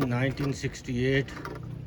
1968,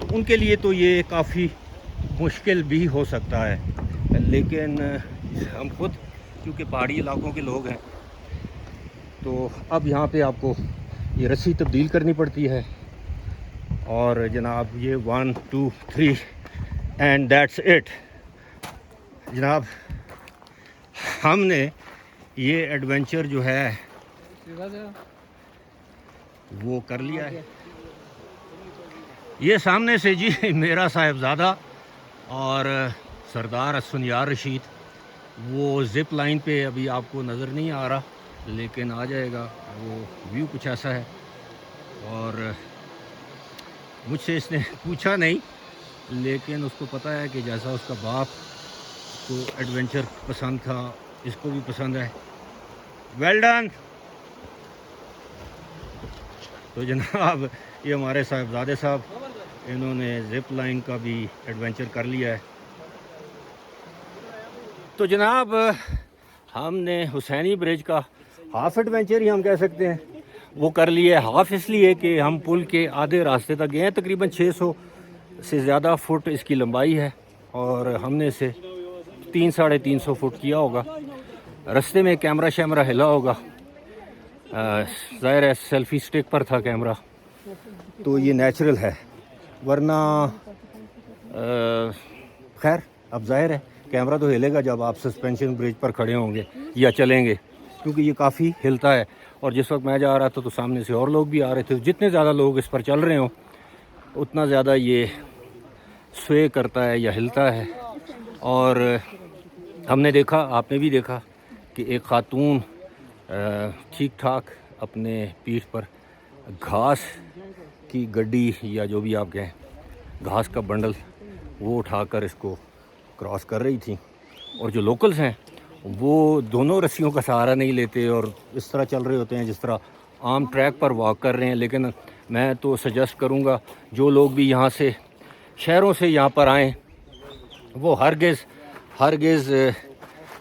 تو ان کے لیے تو یہ کافی مشکل بھی ہو سکتا ہے، لیکن ہم خود کیونکہ پہاڑی علاقوں کے لوگ ہیں تو اب یہاں پہ آپ کو یہ رسی تبدیل کرنی پڑتی ہے، اور جناب یہ 1 2 3 اینڈ دیٹس اٹ جناب. ہم نے یہ ایڈونچر جو ہے وہ کر لیا ہے. یہ سامنے سے جی میرا صاحبزادہ اور سردار اسفندیار رشید، وہ زپ لائن پہ ابھی آپ کو نظر نہیں آ رہا لیکن آ جائے گا. وہ ویو کچھ ایسا ہے، اور مجھ سے اس نے پوچھا نہیں لیکن اس کو پتہ ہے کہ جیسا اس کا باپ کو ایڈونچر پسند تھا اس کو بھی پسند ہے. Well done. تو جناب یہ ہمارے صاحبزادے صاحب، انہوں نے زپ لائن کا بھی ایڈونچر کر لیا ہے. تو جناب ہم نے حسینی برج کا ہاف ایڈونچر ہی ہم کہہ سکتے ہیں وہ کر لیا ہے. ہاف اس لیے کہ ہم پل کے آدھے راستے تک گئے ہیں، تقریباً 600 سے زیادہ فٹ اس کی لمبائی ہے، اور ہم نے اسے 300-350 فٹ کیا ہوگا. رستے میں کیمرہ شیمرہ ہلا ہوگا، ظاہر ہے سیلفی سٹک پر تھا کیمرہ تو یہ نیچرل ہے، ورنہ خیر اب ظاہر ہے کیمرہ تو ہلے گا جب آپ سسپینشن برج پر کھڑے ہوں گے یا چلیں گے، کیونکہ یہ کافی ہلتا ہے. اور جس وقت میں جا رہا تھا تو سامنے سے اور لوگ بھی آ رہے تھے. جتنے زیادہ لوگ اس پر چل رہے ہوں اتنا زیادہ یہ سوے کرتا ہے یا ہلتا ہے. اور ہم نے دیکھا، آپ نے بھی دیکھا کہ ایک خاتون ٹھیک ٹھاک اپنے پیٹھ پر گھاس کی گڈی یا جو بھی آپ کہیں گھاس کا بنڈل وہ اٹھا کر اس کو کراس کر رہی تھی. اور جو لوکلز ہیں وہ دونوں رسیوں کا سہارا نہیں لیتے اور اس طرح چل رہے ہوتے ہیں جس طرح عام ٹریک پر واک کر رہے ہیں. لیکن میں تو سجیسٹ کروں گا جو لوگ بھی یہاں سے شہروں سے یہاں پر آئیں وہ ہرگز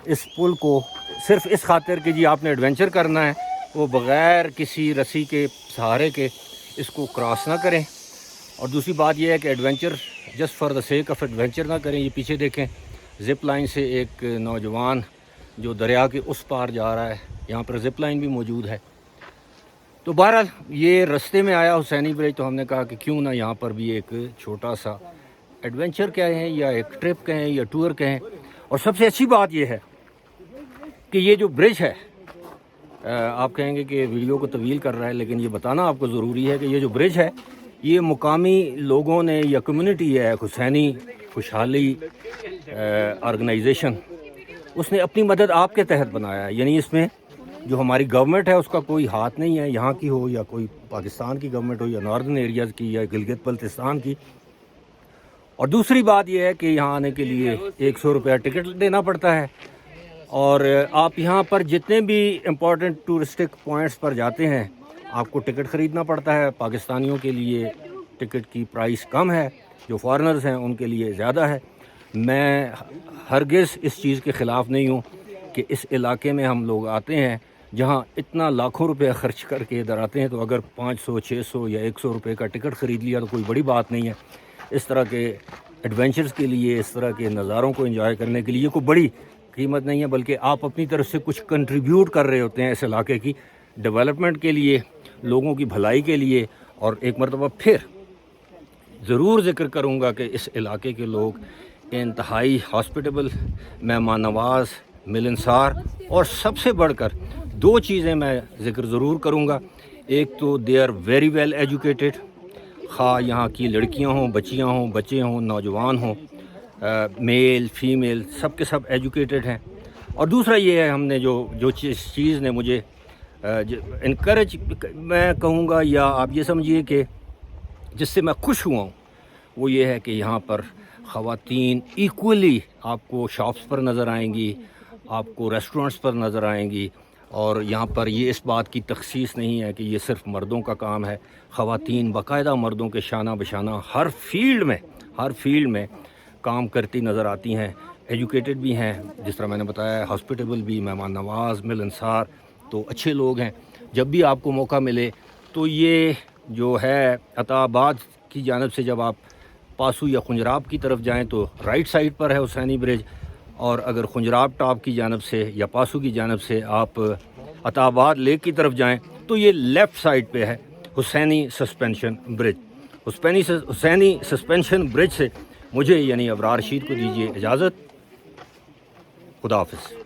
اس پل کو صرف اس خاطر کہ جی آپ نے ایڈونچر کرنا ہے وہ بغیر کسی رسی کے سہارے کے اس کو کراس نہ کریں. اور دوسری بات یہ ہے کہ adventure just for the sake of adventure نہ کریں. یہ پیچھے دیکھیں زپ لائن سے ایک نوجوان جو دریا کے اس پار جا رہا ہے، یہاں پر زپ لائن بھی موجود ہے. تو بہرحال یہ رستے میں آیا حسینی برج تو ہم نے کہا کہ کیوں نہ یہاں پر بھی ایک چھوٹا سا ایڈونچر کہیں یا ایک ٹرپ کہیں یا ٹور کہیں. اور سب سے اچھی بات یہ ہے کہ یہ جو برج ہے، آپ کہیں گے کہ ویڈیو کو طویل کر رہا ہے لیکن یہ بتانا آپ کو ضروری ہے کہ یہ جو برج ہے یہ مقامی لوگوں نے یا کمیونٹی ہے حسینی خوشحالی آرگنائزیشن، اس نے اپنی مدد آپ کے تحت بنایا ہے. یعنی اس میں جو ہماری گورنمنٹ ہے اس کا کوئی ہاتھ نہیں ہے، یہاں کی ہو یا کوئی پاکستان کی گورنمنٹ ہو یا ناردرن ایریاز کی یا گلگت بلتستان کی. اور دوسری بات یہ ہے کہ یہاں آنے کے لیے 100 روپیہ ٹکٹ دینا پڑتا ہے. اور آپ یہاں پر جتنے بھی امپورٹنٹ ٹورسٹک پوائنٹس پر جاتے ہیں آپ کو ٹکٹ خریدنا پڑتا ہے. پاکستانیوں کے لیے ٹکٹ کی پرائس کم ہے، جو فارنرز ہیں ان کے لیے زیادہ ہے. میں ہرگز اس چیز کے خلاف نہیں ہوں کہ اس علاقے میں ہم لوگ آتے ہیں جہاں اتنا لاکھوں روپے خرچ کر کے ادھر آتے ہیں، تو اگر 500 600 یا 100 روپے کا ٹکٹ خرید لیا تو کوئی بڑی بات نہیں ہے. اس طرح کے ایڈونچرز کے لیے، اس طرح کے نظاروں کو انجوائے کرنے کے لیے کوئی بڑی قیمت نہیں ہے، بلکہ آپ اپنی طرف سے کچھ کنٹریبیوٹ کر رہے ہوتے ہیں اس علاقے کی ڈیولپمنٹ کے لیے، لوگوں کی بھلائی کے لیے. اور ایک مرتبہ پھر ضرور ذکر کروں گا کہ اس علاقے کے لوگ انتہائی ہاسپٹیبل، مہمان نواز، ملنسار، اور سب سے بڑھ کر 2 چیزیں میں ذکر ضرور کروں گا. ایک تو they are very well educated, خواہ یہاں کی لڑکیاں ہوں، بچیاں ہوں، بچے ہوں، نوجوان ہوں، میل فیمیل سب کے سب ایجوکیٹڈ ہیں. اور دوسرا یہ ہے ہم نے جو چیز نے مجھے انکریج میں کہوں گا یا آپ یہ سمجھیے کہ جس سے میں خوش ہوا ہوں وہ یہ ہے کہ یہاں پر خواتین ایکولی آپ کو شاپس پر نظر آئیں گی، آپ کو ریسٹورنٹس پر نظر آئیں گی. اور یہاں پر یہ اس بات کی تخصیص نہیں ہے کہ یہ صرف مردوں کا کام ہے. خواتین باقاعدہ مردوں کے شانہ بشانہ ہر فیلڈ میں کام کرتی نظر آتی ہیں. ایجوکیٹڈ بھی ہیں، جس طرح میں نے بتایا، ہاسپٹیبل بھی، مہمان نواز، ملنسار، تو اچھے لوگ ہیں. جب بھی آپ کو موقع ملے تو یہ جو ہے عطا آباد کی جانب سے جب آپ پاسو یا خنجراب کی طرف جائیں تو رائٹ سائڈ پر ہے حسینی برج، اور اگر خنجراب ٹاپ کی جانب سے یا پاسو کی جانب سے آپ عطا آباد لیک کی طرف جائیں تو یہ لیفٹ سائڈ پہ ہے حسینی سسپینشن برج۔ حسینی سسپینشن برج سے مجھے یعنی ابرار رشید کو دیجیے اجازت۔ خدا حافظ۔